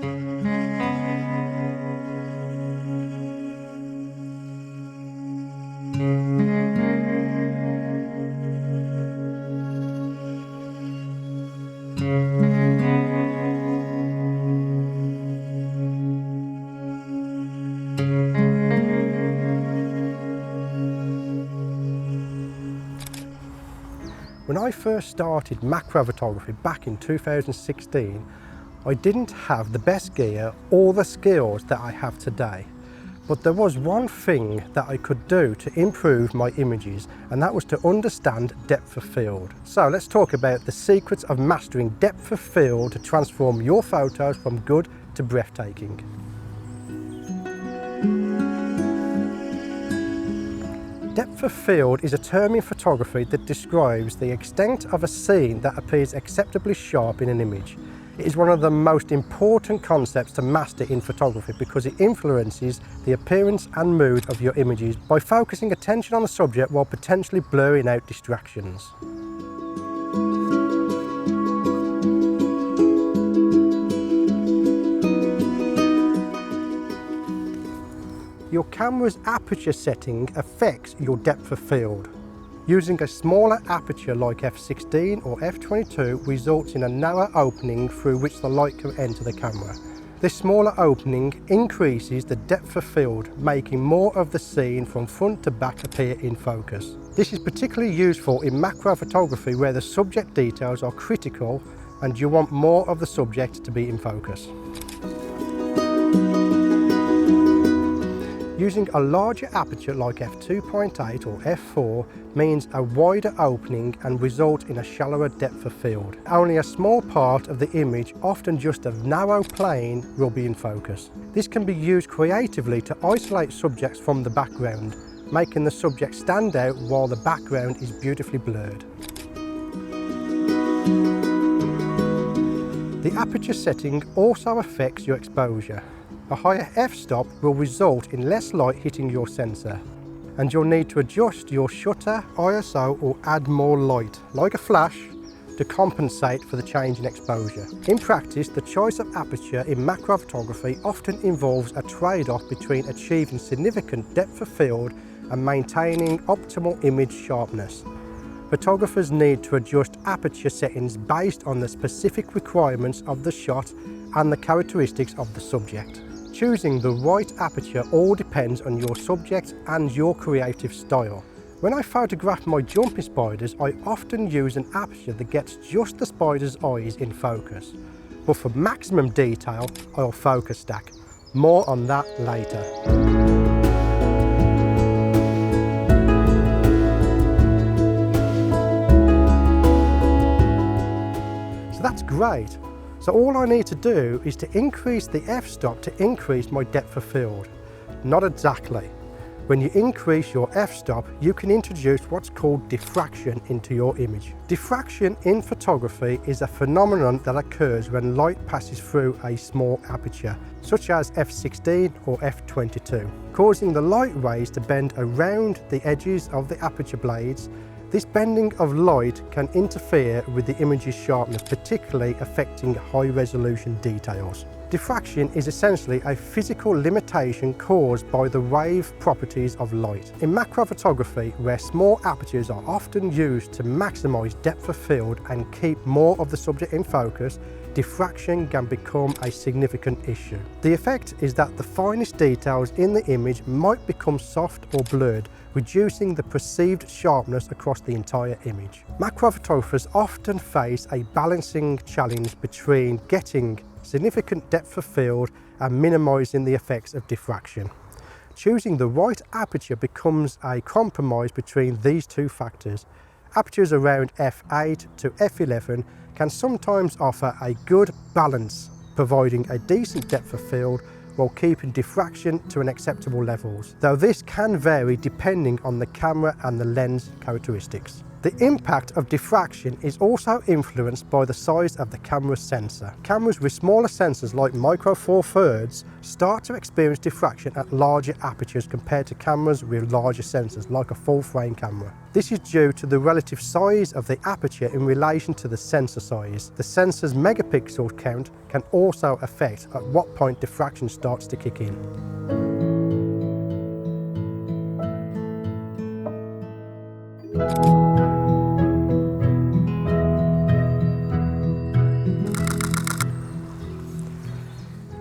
When I first started macro photography back in 2016, I didn't have the best gear or the skills that I have today. But there was one thing that I could do to improve my images, and that was to understand depth of field. So let's talk about the secrets of mastering depth of field to transform your photos from good to breathtaking. Depth of field is a term in photography that describes the extent of a scene that appears acceptably sharp in an image. It is one of the most important concepts to master in photography because it influences the appearance and mood of your images by focusing attention on the subject while potentially blurring out distractions. Your camera's aperture setting affects your depth of field. Using a smaller aperture like f16 or f22 results in a narrow opening through which the light can enter the camera. This smaller opening increases the depth of field, making more of the scene from front to back appear in focus. This is particularly useful in macro photography where the subject details are critical and you want more of the subject to be in focus. Using a larger aperture like f2.8 or f4 means a wider opening and result in a shallower depth of field. Only a small part of the image, often just a narrow plane, will be in focus. This can be used creatively to isolate subjects from the background, making the subject stand out while the background is beautifully blurred. The aperture setting also affects your exposure. A higher f-stop will result in less light hitting your sensor, and you'll need to adjust your shutter, ISO, or add more light, like a flash, to compensate for the change in exposure. In practice, the choice of aperture in macro photography often involves a trade-off between achieving significant depth of field and maintaining optimal image sharpness. Photographers need to adjust aperture settings based on the specific requirements of the shot and the characteristics of the subject. Choosing the right aperture all depends on your subject and your creative style. When I photograph my jumping spiders, I often use an aperture that gets just the spider's eyes in focus. But for maximum detail, I'll focus stack. More on that later. So that's great. So all I need to do is to increase the f-stop to increase my depth of field. Not exactly. When you increase your f-stop, you can introduce what's called diffraction into your image. Diffraction in photography is a phenomenon that occurs when light passes through a small aperture, such as f16 or f22, causing the light rays to bend around the edges of the aperture blades. This bending of light can interfere with the image's sharpness, particularly affecting high-resolution details. Diffraction is essentially a physical limitation caused by the wave properties of light. In macro photography, where small apertures are often used to maximize depth of field and keep more of the subject in focus, diffraction can become a significant issue. The effect is that the finest details in the image might become soft or blurred, reducing the perceived sharpness across the entire image. Macro photographers often face a balancing challenge between getting significant depth of field and minimizing the effects of diffraction. Choosing the right aperture becomes a compromise between these two factors. Apertures around f8 to f11 can sometimes offer a good balance, providing a decent depth of field while keeping diffraction to an acceptable levels, though this can vary depending on the camera and the lens characteristics. The impact of diffraction is also influenced by the size of the camera's sensor. Cameras with smaller sensors like micro four thirds start to experience diffraction at larger apertures compared to cameras with larger sensors like a full frame camera. This is due to the relative size of the aperture in relation to the sensor size. The sensor's megapixel count can also affect at what point diffraction starts to kick in.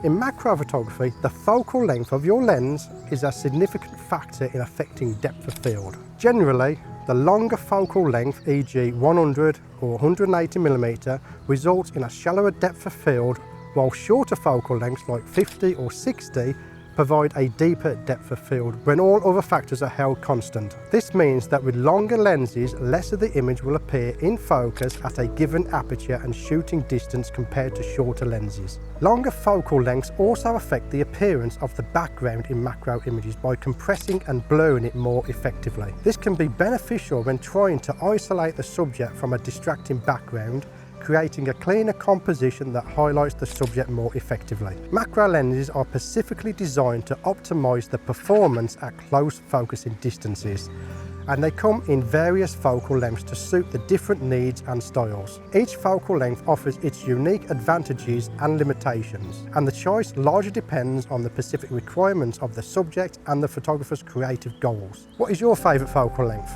In macro photography, the focal length of your lens is a significant factor in affecting depth of field. Generally, the longer focal length, e.g. 100 or 180 mm, results in a shallower depth of field, while shorter focal lengths like 50 or 60 provide a deeper depth of field when all other factors are held constant. This means that with longer lenses, less of the image will appear in focus at a given aperture and shooting distance compared to shorter lenses. Longer focal lengths also affect the appearance of the background in macro images by compressing and blurring it more effectively. This can be beneficial when trying to isolate the subject from a distracting background, creating a cleaner composition that highlights the subject more effectively. Macro lenses are specifically designed to optimize the performance at close focusing distances, and they come in various focal lengths to suit the different needs and styles. Each focal length offers its unique advantages and limitations, and the choice largely depends on the specific requirements of the subject and the photographer's creative goals. What is your favourite focal length?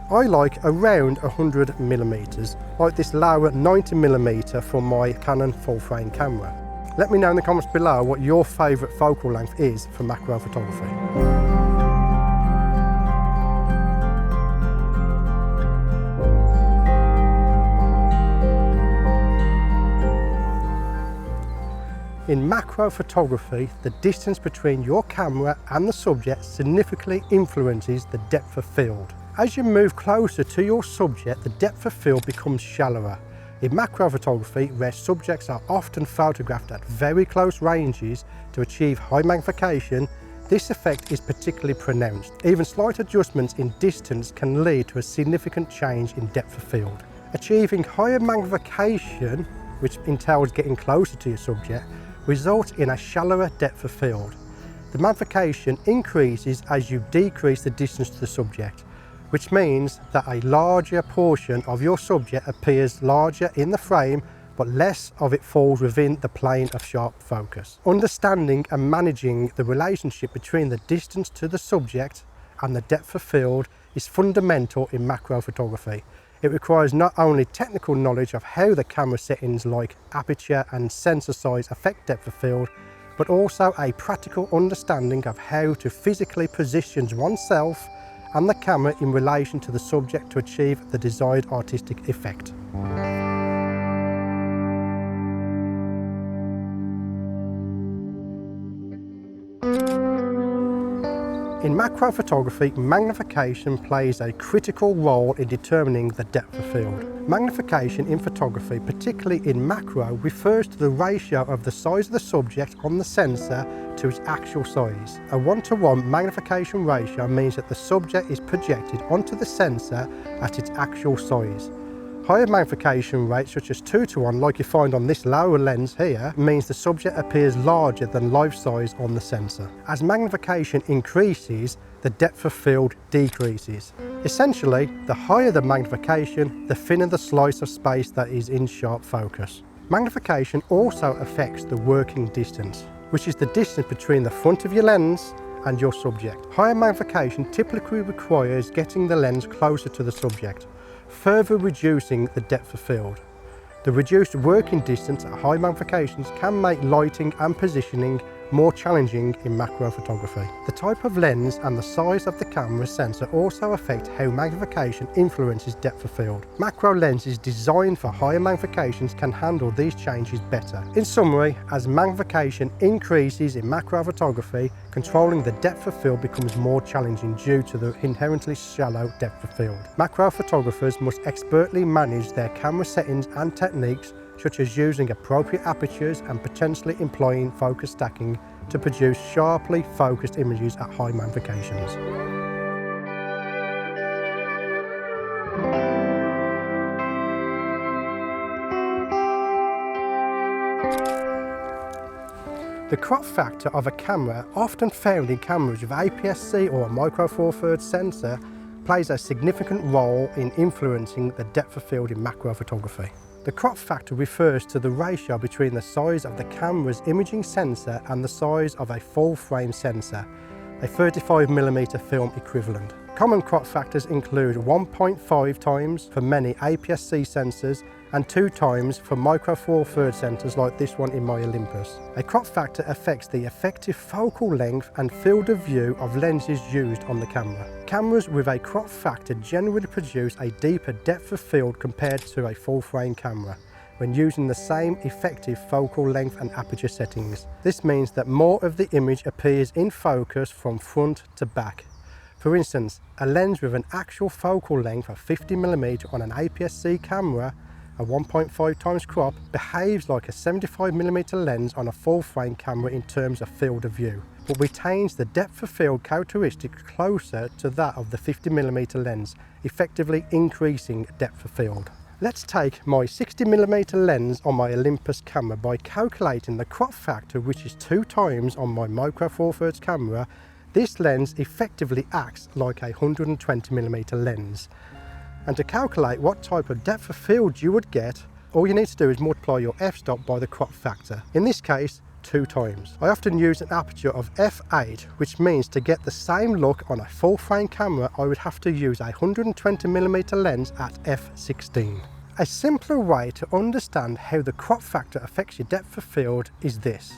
I like around 100 mm, like this lower 90 mm for my Canon full frame camera. Let me know in the comments below what your favourite focal length is for macro photography. In macro photography, the distance between your camera and the subject significantly influences the depth of field. As you move closer to your subject, the depth of field becomes shallower. In macro photography, where subjects are often photographed at very close ranges to achieve high magnification, this effect is particularly pronounced. Even slight adjustments in distance can lead to a significant change in depth of field. Achieving higher magnification, which entails getting closer to your subject, results in a shallower depth of field. The magnification increases as you decrease the distance to the subject, which means that a larger portion of your subject appears larger in the frame, but less of it falls within the plane of sharp focus. Understanding and managing the relationship between the distance to the subject and the depth of field is fundamental in macro photography. It requires not only technical knowledge of how the camera settings like aperture and sensor size affect depth of field, but also a practical understanding of how to physically position oneself and the camera in relation to the subject to achieve the desired artistic effect. In macro photography, magnification plays a critical role in determining the depth of field. Magnification in photography, particularly in macro, refers to the ratio of the size of the subject on the sensor to its actual size. A 1:1 magnification ratio means that the subject is projected onto the sensor at its actual size. Higher magnification rates, such as 2:1, like you find on this lower lens here, means the subject appears larger than life size on the sensor. As magnification increases, the depth of field decreases. Essentially, the higher the magnification, the thinner the slice of space that is in sharp focus. Magnification also affects the working distance, which is the distance between the front of your lens and your subject. Higher magnification typically requires getting the lens closer to the subject, further reducing the depth of field. The reduced working distance at high magnifications can make lighting and positioning more challenging in macro photography. The type of lens and the size of the camera sensor also affect how magnification influences depth of field. Macro lenses designed for higher magnifications can handle these changes better. In summary, as magnification increases in macro photography, controlling the depth of field becomes more challenging due to the inherently shallow depth of field. Macro photographers must expertly manage their camera settings and techniques, such as using appropriate apertures and potentially employing focus stacking to produce sharply focused images at high magnifications. The crop factor of a camera, often found in cameras with APS-C or a micro four thirds sensor, plays a significant role in influencing the depth of field in macro photography. The crop factor refers to the ratio between the size of the camera's imaging sensor and the size of a full frame sensor, a 35mm film equivalent. Common crop factors include 1.5 times for many APS-C sensors and 2 times for micro four thirds sensors like this one in my Olympus. A crop factor affects the effective focal length and field of view of lenses used on the camera. Cameras with a crop factor generally produce a deeper depth of field compared to a full frame camera when using the same effective focal length and aperture settings. This means that more of the image appears in focus from front to back. For instance, a lens with an actual focal length of 50mm on an APS-C camera, a 1.5 times crop, behaves like a 75mm lens on a full frame camera in terms of field of view, but retains the depth of field characteristic closer to that of the 50mm lens, effectively increasing depth of field. Let's take my 60mm lens on my Olympus camera by calculating the crop factor, which is 2 times on my micro four thirds camera. This lens effectively acts like a 120mm lens. And to calculate what type of depth of field you would get, all you need to do is multiply your f-stop by the crop factor. In this case, 2 times. I often use an aperture of f8, which means to get the same look on a full frame camera, I would have to use a 120mm lens at f16. A simpler way to understand how the crop factor affects your depth of field is this.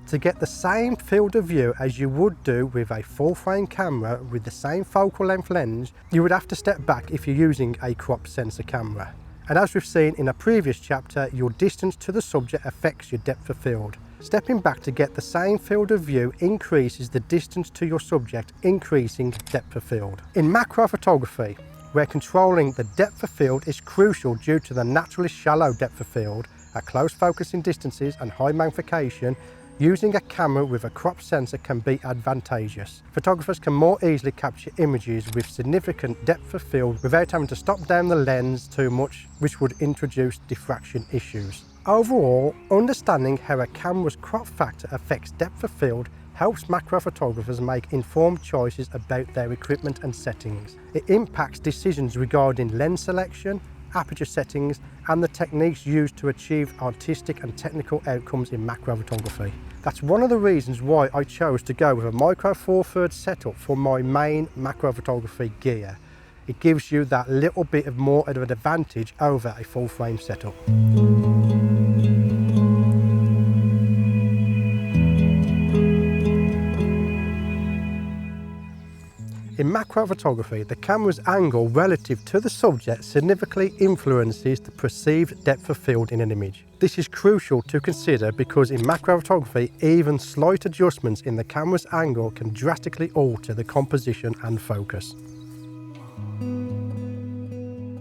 To get the same field of view as you would do with a full frame camera with the same focal length lens, you would have to step back if you're using a crop sensor camera. And as we've seen in a previous chapter, your distance to the subject affects your depth of field. Stepping back to get the same field of view increases the distance to your subject, increasing depth of field. In macro photography, where controlling the depth of field is crucial due to the naturally shallow depth of field at close focusing distances and high magnification, using a camera with a crop sensor can be advantageous. Photographers can more easily capture images with significant depth of field without having to stop down the lens too much, which would introduce diffraction issues. Overall, understanding how a camera's crop factor affects depth of field helps macro photographers make informed choices about their equipment and settings. It impacts decisions regarding lens selection, aperture settings, and the techniques used to achieve artistic and technical outcomes in macro photography. That's one of the reasons why I chose to go with a micro four thirds setup for my main macro photography gear. It gives you that little bit of more of an advantage over a full frame setup. In macro photography, the camera's angle relative to the subject significantly influences the perceived depth of field in an image. This is crucial to consider because in macro photography, even slight adjustments in the camera's angle can drastically alter the composition and focus.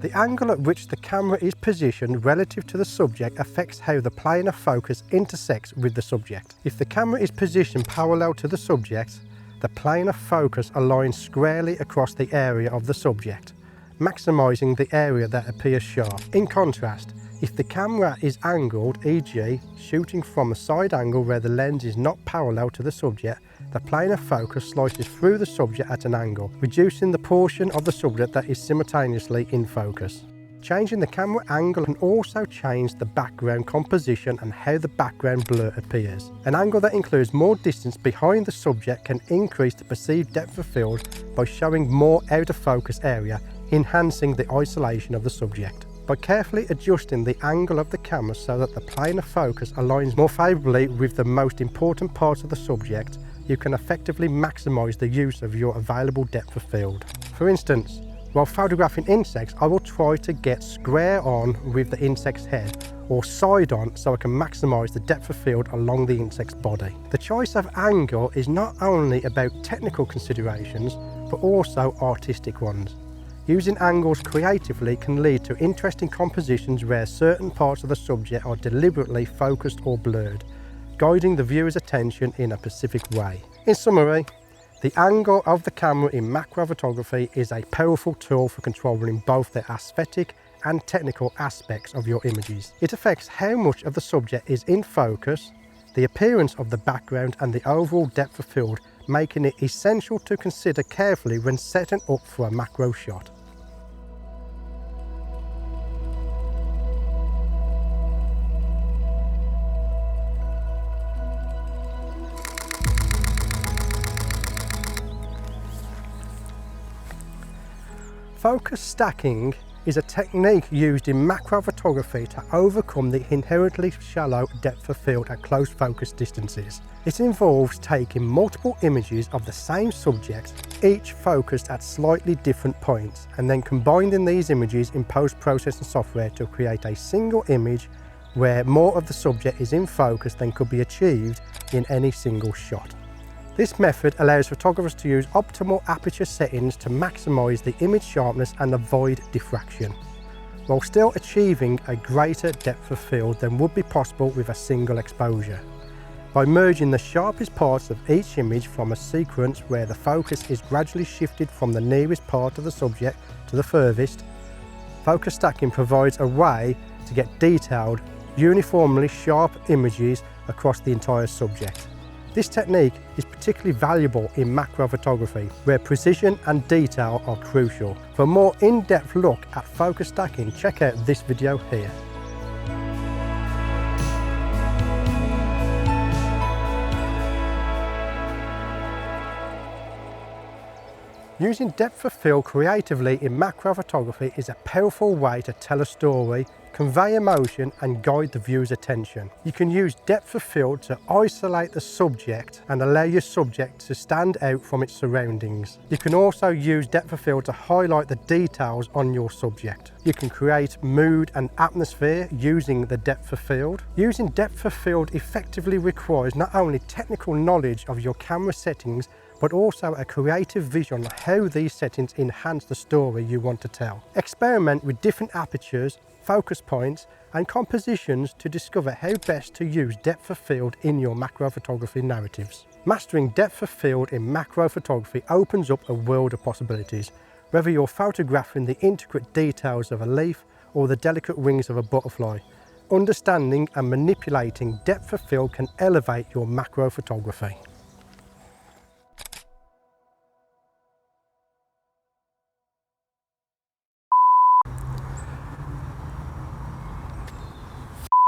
The angle at which the camera is positioned relative to the subject affects how the plane of focus intersects with the subject. If the camera is positioned parallel to the subject, the plane of focus aligns squarely across the area of the subject, maximising the area that appears sharp. In contrast, if the camera is angled, e.g. shooting from a side angle where the lens is not parallel to the subject, the plane of focus slices through the subject at an angle, reducing the portion of the subject that is simultaneously in focus. Changing the camera angle can also change the background composition and how the background blur appears. An angle that includes more distance behind the subject can increase the perceived depth of field by showing more out of focus area, enhancing the isolation of the subject. By carefully adjusting the angle of the camera so that the plane of focus aligns more favourably with the most important parts of the subject, you can effectively maximise the use of your available depth of field. For instance, while photographing insects, I will try to get square on with the insect's head or side on so I can maximise the depth of field along the insect's body. The choice of angle is not only about technical considerations, but also artistic ones. Using angles creatively can lead to interesting compositions where certain parts of the subject are deliberately focused or blurred, guiding the viewer's attention in a specific way. In summary, the angle of the camera in macro photography is a powerful tool for controlling both the aesthetic and technical aspects of your images. It affects how much of the subject is in focus, the appearance of the background and the overall depth of field, making it essential to consider carefully when setting up for a macro shot. Focus stacking is a technique used in macro photography to overcome the inherently shallow depth of field at close focus distances. It involves taking multiple images of the same subject, each focused at slightly different points, and then combining these images in post-processing software to create a single image where more of the subject is in focus than could be achieved in any single shot. This method allows photographers to use optimal aperture settings to maximise the image sharpness and avoid diffraction, while still achieving a greater depth of field than would be possible with a single exposure. By merging the sharpest parts of each image from a sequence where the focus is gradually shifted from the nearest part of the subject to the furthest, focus stacking provides a way to get detailed, uniformly sharp images across the entire subject. This technique is particularly valuable in macro photography, where precision and detail are crucial. For a more in-depth look at focus stacking, check out this video here. Using depth of field creatively in macro photography is a powerful way to tell a story, convey emotion and guide the viewer's attention. You can use depth of field to isolate the subject and allow your subject to stand out from its surroundings. You can also use depth of field to highlight the details on your subject. You can create mood and atmosphere using the depth of field. Using depth of field effectively requires not only technical knowledge of your camera settings, but also a creative vision on how these settings enhance the story you want to tell. Experiment with different apertures, focus points and compositions to discover how best to use depth of field in your macro photography narratives. Mastering depth of field in macro photography opens up a world of possibilities, whether you're photographing the intricate details of a leaf or the delicate wings of a butterfly. Understanding and manipulating depth of field can elevate your macro photography.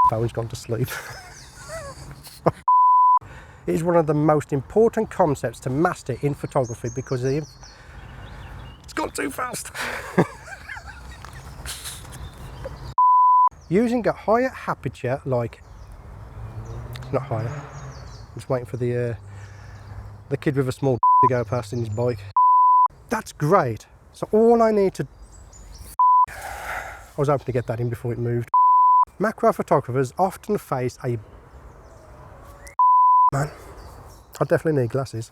Phone's gone to sleep. It is one of the most important concepts to master in photography because it's gone too fast. Using a higher aperture, like, not higher, I'm just waiting for the kid with a small to go past in his bike. That's great. So all I need to, I was hoping to get that in before it moved. Macro photographers often face a man. I definitely need glasses.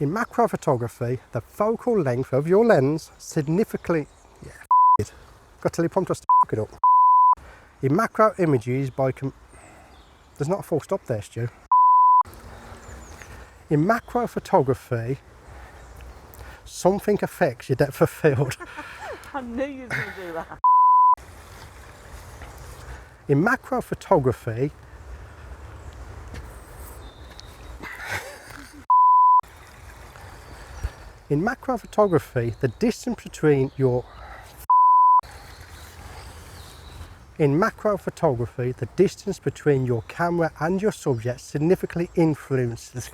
In macro photography, the focal length of your lens significantly, got teleprompter to fuck it up. In macro images there's not a full stop there, Stu. In macro photography, something affects your depth of field. I knew you were going to do that. In macro photography, the distance between your camera and your subject significantly influences.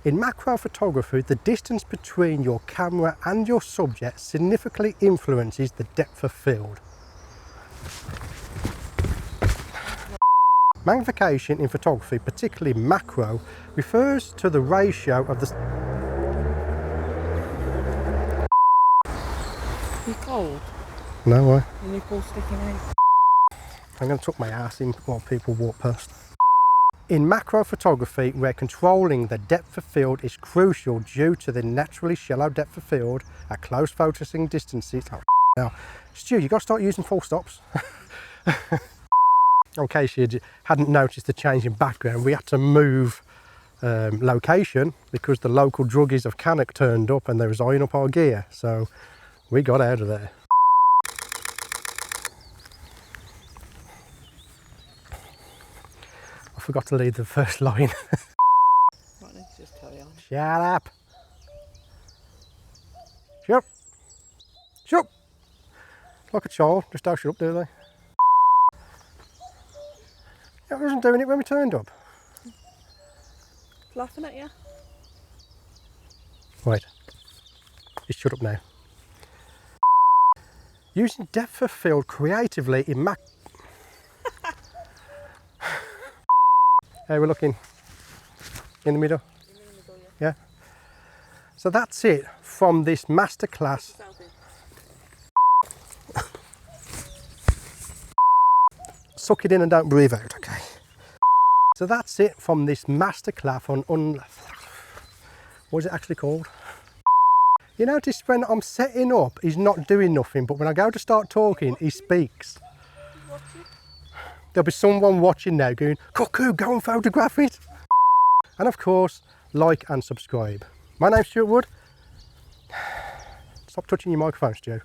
In macro photography, the distance between your camera and your subject significantly influences the depth of field. Magnification in photography, particularly macro, refers to the ratio of the... You cold? No, why? Your nipples sticking out? I'm going to tuck my ass in while people walk past. In macro photography, where controlling the depth of field is crucial due to the naturally shallow depth of field at close focusing distances. Oh, now, Stu, you've got to start using full stops. In case you hadn't noticed the change in background, we had to move location because the local druggies of Cannock turned up and they was eyeing up our gear. So we got out of there. forgot to leave the first line. Right, let's just carry on. Shut up. Shut up. Shut up. Like a child, just don't shut up, do they? I wasn't doing it when we turned up. Laughing at you? Right. Just shut up now. Using depth of field creatively in Mac... Hey, we're looking in the middle. Yeah. So that's it from this masterclass. Suck it in and don't breathe out, okay? So that's it from this masterclass on what is it actually called? You notice when I'm setting up, he's not doing nothing, but when I go to start talking, he speaks. There'll be someone watching now going, cuckoo, go and photograph it. And of course, like and subscribe. My name's Stewart Wood. Stop touching your microphone, Stu.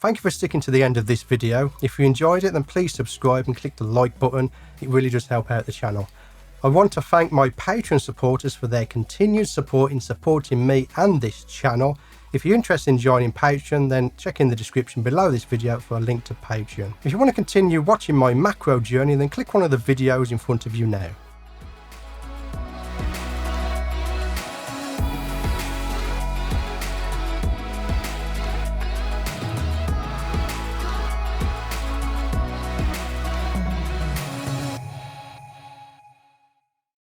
Thank you for sticking to the end of this video. If you enjoyed it, then please subscribe and click the like button. It really does help out the channel. I want to thank my Patreon supporters for their continued support in supporting me and this channel. If you're interested in joining Patreon, then check in the description below this video for a link to Patreon. If you want to continue watching my macro journey, then click one of the videos in front of you now.